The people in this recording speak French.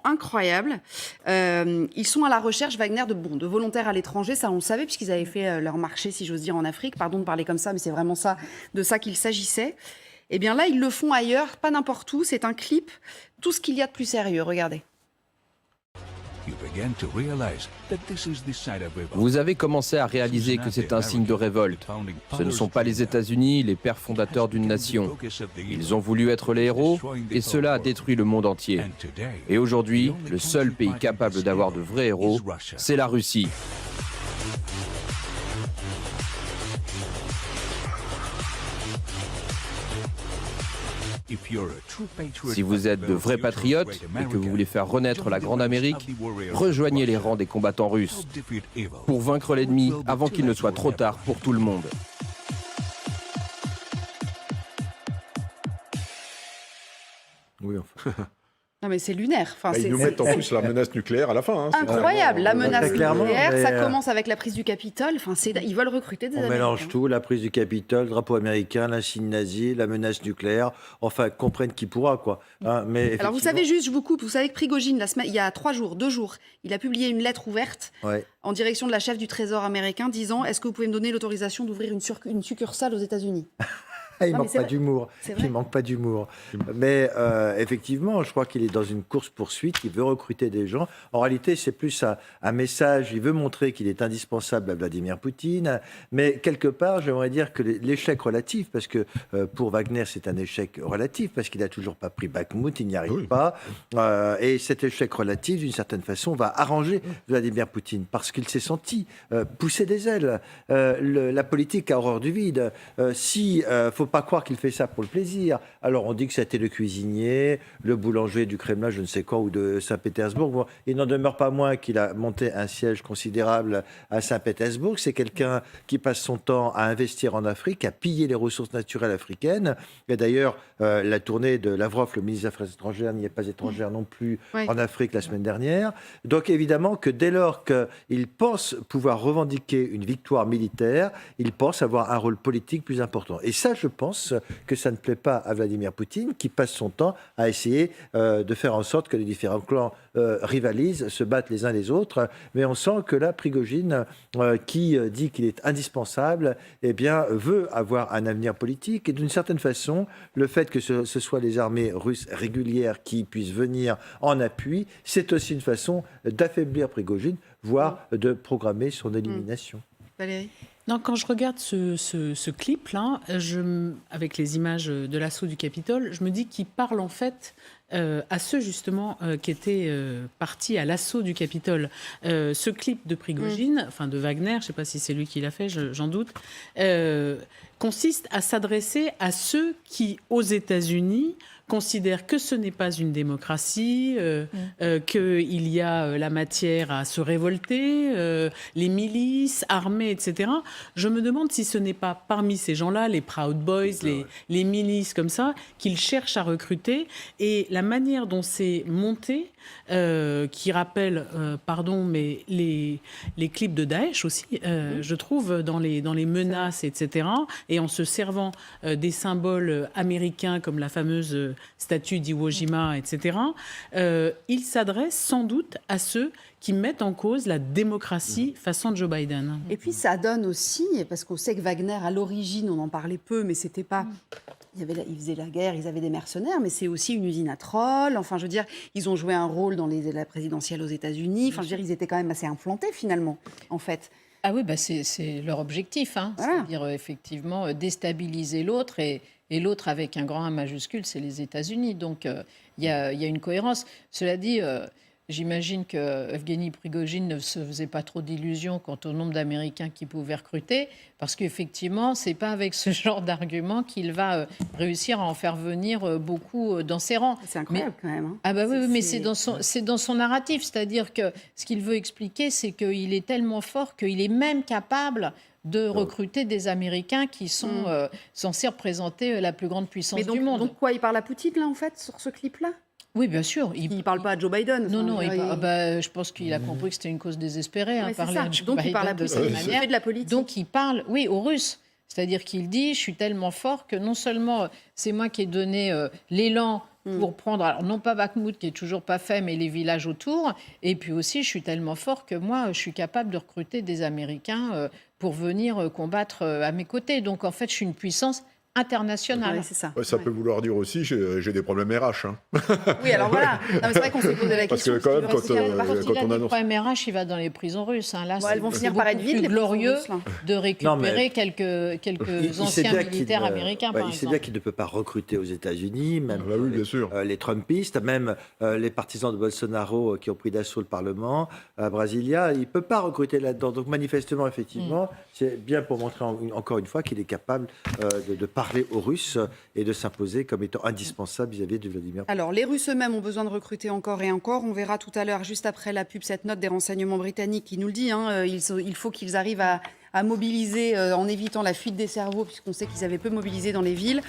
incroyable. Ils sont à la recherche, Wagner, de volontaires à l'étranger. Ça, on le savait, puisqu'ils avaient fait leur marché, si j'ose dire, en Afrique. Pardon de parler comme ça, mais c'est vraiment de ça qu'il s'agissait. Eh bien là, ils le font ailleurs, pas n'importe où. C'est un clip, tout ce qu'il y a de plus sérieux. Regardez. Vous avez commencé à réaliser que c'est un signe de révolte. Ce ne sont pas les États-Unis, les pères fondateurs d'une nation. Ils ont voulu être les héros et cela a détruit le monde entier. Et aujourd'hui, le seul pays capable d'avoir de vrais héros, c'est la Russie. Si vous êtes de vrais patriotes et que vous voulez faire renaître la Grande Amérique, rejoignez les rangs des combattants russes pour vaincre l'ennemi avant qu'il ne soit trop tard pour tout le monde. Oui, enfin. Non mais c'est lunaire. Enfin, ils nous mettent en plus la menace nucléaire à la fin. Hein. Incroyable, la menace nucléaire, mais ça commence avec la prise du Capitole. Enfin, ils veulent recruter des Américains. On mélange tout, la prise du Capitole, le drapeau américain, l'insigne nazi, la menace nucléaire. Enfin, comprenne qui pourra, quoi. Hein, mais alors vous savez, juste, je vous coupe, vous savez que Prigojine, il y a 2 jours, il a publié une lettre ouverte en direction de la chef du Trésor américain disant « Est-ce que vous pouvez me donner l'autorisation d'ouvrir une succursale aux États-Unis » Il manque pas d'humour. Il manque pas d'humour. Mais effectivement, je crois qu'il est dans une course-poursuite, il veut recruter des gens. En réalité, c'est plus un message, il veut montrer qu'il est indispensable à Vladimir Poutine. Mais quelque part, j'aimerais dire que l'échec relatif, parce que pour Wagner, c'est un échec relatif, parce qu'il n'a toujours pas pris Bakhmout, il n'y arrive pas. Et cet échec relatif, d'une certaine façon, va arranger Vladimir Poutine, parce qu'il s'est senti pousser des ailes. La politique a horreur du vide. Faut pas croire qu'il fait ça pour le plaisir. Alors on dit que c'était le cuisinier, le boulanger du Kremlin, je ne sais quoi, ou de Saint-Pétersbourg. Bon, il n'en demeure pas moins qu'il a monté un siège considérable à Saint-Pétersbourg. C'est quelqu'un qui passe son temps à investir en Afrique, à piller les ressources naturelles africaines. Et d'ailleurs, la tournée de Lavrov, le ministre des Affaires étrangères, n'y est pas étrangère non plus en Afrique la semaine dernière. Donc évidemment que dès lors qu'il pense pouvoir revendiquer une victoire militaire, il pense avoir un rôle politique plus important. Et ça, je pense que ça ne plaît pas à Vladimir Poutine, qui passe son temps à essayer de faire en sorte que les différents clans rivalisent, se battent les uns les autres. Mais on sent que là, Prigojine, qui dit qu'il est indispensable, eh bien, veut avoir un avenir politique. Et d'une certaine façon, le fait que ce soit les armées russes régulières qui puissent venir en appui, c'est aussi une façon d'affaiblir Prigojine, voire de programmer son élimination. Valérie ? Non, quand je regarde ce clip-là, avec les images de l'assaut du Capitole, je me dis qu'il parle en fait à ceux justement qui étaient partis à l'assaut du Capitole. Ce clip de Prigojine, enfin de Wagner, je ne sais pas si c'est lui qui l'a fait, j'en doute, consiste à s'adresser à ceux qui, aux États-Unis, considèrent que ce n'est pas une démocratie, qu'il y a la matière à se révolter, les milices armées, etc. Je me demande si ce n'est pas parmi ces gens-là, les Proud Boys, les milices comme ça, qu'ils cherchent à recruter. Et la manière dont c'est monté, qui rappelle, mais les clips de Daesh aussi, je trouve, dans les menaces, etc., et en se servant des symboles américains comme la fameuse statue d'Iwo Jima, etc., il s'adresse sans doute à ceux qui mettent en cause la démocratie façon Joe Biden. Et puis ça donne aussi, parce qu'on sait que Wagner, à l'origine, on en parlait peu, mais c'était pas... Ils faisaient la guerre, ils avaient des mercenaires, mais c'est aussi une usine à trolls. Enfin, je veux dire, ils ont joué un rôle dans la présidentielle aux États-Unis. Enfin, je veux dire, ils étaient quand même assez implantés, finalement, en fait. Ah oui, c'est leur objectif. Hein. Voilà. C'est-à-dire, effectivement, déstabiliser l'autre. Et l'autre, avec un grand A majuscule, c'est les États-Unis. Donc, il y a une cohérence. Cela dit... J'imagine que Evgeny Prigojine ne se faisait pas trop d'illusions quant au nombre d'Américains qu'il pouvait recruter, parce qu'effectivement, c'est pas avec ce genre d'argument qu'il va réussir à en faire venir beaucoup dans ses rangs. C'est incroyable quand même. Hein. Ah bah oui, mais c'est dans son narratif, c'est-à-dire que ce qu'il veut expliquer, c'est qu'il est tellement fort qu'il est même capable de recruter des Américains qui sont censés représenter la plus grande puissance du monde. Donc quoi, il parle à Poutine là en fait sur ce clip-là ? Oui, bien sûr. Il ne parle pas à Joe Biden. Non, je pense qu'il a compris que c'était une cause désespérée. Parler à Joe Donc Biden il parle à Poutine, il fait de la politique. Donc il parle, aux Russes. C'est-à-dire qu'il dit, je suis tellement fort que non seulement c'est moi qui ai donné l'élan pour prendre, alors non pas Bakhmout qui est toujours pas fait, mais les villages autour. Et puis aussi, je suis tellement fort que moi, je suis capable de recruter des Américains pour venir combattre à mes côtés. Donc en fait, je suis une puissance internationale. Ouais, c'est ça. Ouais, ça peut vouloir dire aussi j'ai des problèmes RH. Hein. Oui, alors voilà. Non, mais c'est vrai qu'on s'est posé la Parce question. que quand même, parce qu'il y aurait quand pas- Quand il a on des annonce- problèmes RH, il va dans les prisons russes. Hein. Là, elles vont finir par être vides, plus les prisons glorieux russes, là. de récupérer Non, mais quelques sait anciens bien qu'il militaires ne- américains, ouais, par il sait exemple. bien qu'il ne peut pas recruter aux États-Unis, même Ah bah oui, bien sûr. les Trumpistes, même les partisans de Bolsonaro qui ont pris d'assaut le Parlement à Brasilia. Il ne peut pas recruter là-dedans. Donc manifestement, effectivement, c'est bien pour montrer encore une fois qu'il est capable de parler aux Russes et de s'imposer comme étant indispensable vis-à-vis de Vladimir Poutine. Alors, les Russes eux-mêmes ont besoin de recruter encore et encore. On verra tout à l'heure, juste après la pub, cette note des renseignements britanniques qui nous le dit. Hein, il faut qu'ils arrivent à mobiliser en évitant la fuite des cerveaux, puisqu'on sait qu'ils avaient peu mobilisé dans les villes.